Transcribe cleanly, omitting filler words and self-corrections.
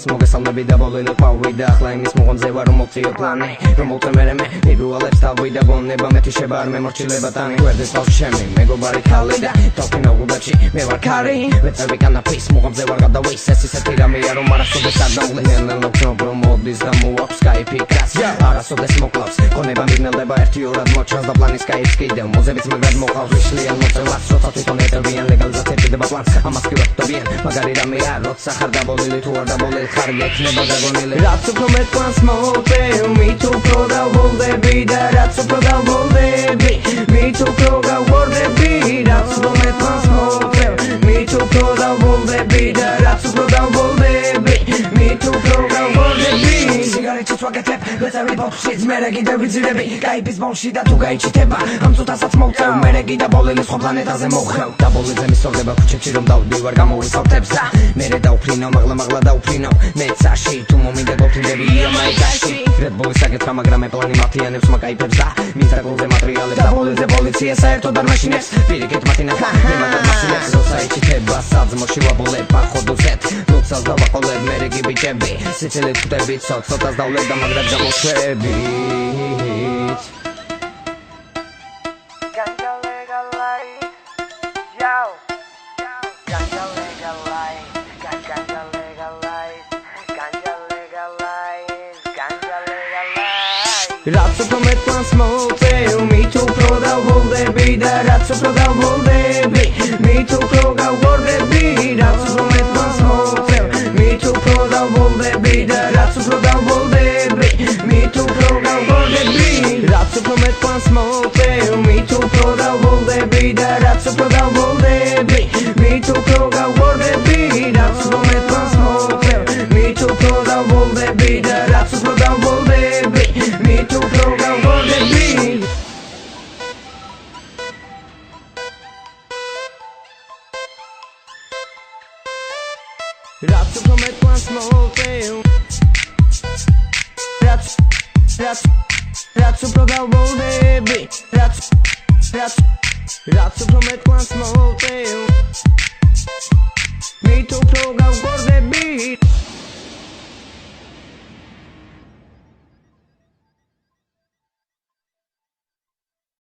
მოგესალმები და ბოლილი ყავი და ახლა იმის მოღონზე ვარ რომ მოვწიო პლანი რომ მოვწემერე მე პირველებს თავი და ბონება მეთიშება არ მემორჩილება ტანი გვერდის ბავშვი შემი მეგობარი ქალი და თოფინა უბაჩი მე ვარ ქარი ვეწევი კანაფის მოღონზე ვარ გადავის ეს ისეთი რამეა რომ არასოდეს არ დამულენელ ნოქნობ რომ მოდის და მოაქვს кайფი კაც არასოდეს მოკლავს გონება მიგნელდება ერთი ორად მოჩანს და პლანის кайფს კიდევ მოზებიც მაგრად მოყავს ვიშლიან მოწევას როცა თვითონ ეწევიან ლეგალიზაციად ჭირდება პლანს ამას კი ვახტობიან მაგარი რამეა როცა ხარ დაბოლილი თუ არ დაბოლილი ხარ გექნება დაგონილი რაც უფრო მეტ პლანს მოვწევ მით უფრო დავოლდები და რაც უფრო დავოლდები მით უფრო გავორდები რაც უფრო მეტ პლანს მოვწევ მით უფრო დავოლდები და რაც უფრო დავოლდები მით უფრო გავორდები სიგარეტით ვაკეთებ ვეწევი ბავშვიც მერე კიდევ ვიძირები кайფის ბავში და თუ გაიჩიტება ამ წუთასაც მოვწევ მერე კიდევ ბოლილი სხვა პლანეტაზე მოვხევ და ბოლიზე მისწორდება ქუჩებში რომ დავდივარ გამოვისავთებს და მერე დავფრინავ მაღლა დავფრინავ მეცაში თუ მომინდა გოფრინდები იამაიკაში რედბოლის საკეთრა მაგრამ მე პლანი მათიანებს მაკაიფებს და მინდა გოლზე მატრიალებს და ბოლიზე პოლიცია საერთოდ არ მაშინებს პირიქით მათი ნახა მე მაგარ მასინებს როცა იჩიტება საძმოში ვაბოლებ ახოდუზეთ ლუცას დავაყოლებ მერე კი ბიჭები სიცილით ხვდებით ცოტას დავლებ და მაგრად გამოშვებით Ganja legalize, yo. Ganja legalize, ganja legalize, ganja legalize, ganja legalize. რაც უფრო მეტ პლანს მოვწევ მით უფრო დავოლდები და რაც უფრო დავოლდები მით უფრო გავორდები რაც უფრო მეტ პლანს მოვწევ მით უფრო დავოლდები და რაც უფრო დავოლდები მით უფრო გავორდები რაც უფრო მეტ პლანს მოვწევ მით უფრო დავოლდები და რაც უფრო დავოლდები მით უფრო გავორდები რაც უფრო მეტ პლანს მოვწევ მით უფრო დავოლდები და რაც უფრო დავოლდები მით უფრო გავორდები რაც უფრო მეტ პლანს მოვწევ რაც უფრო დავოლდები რაც უფრო მეტ პლანს მოვწევ მით უფრო გავგორდები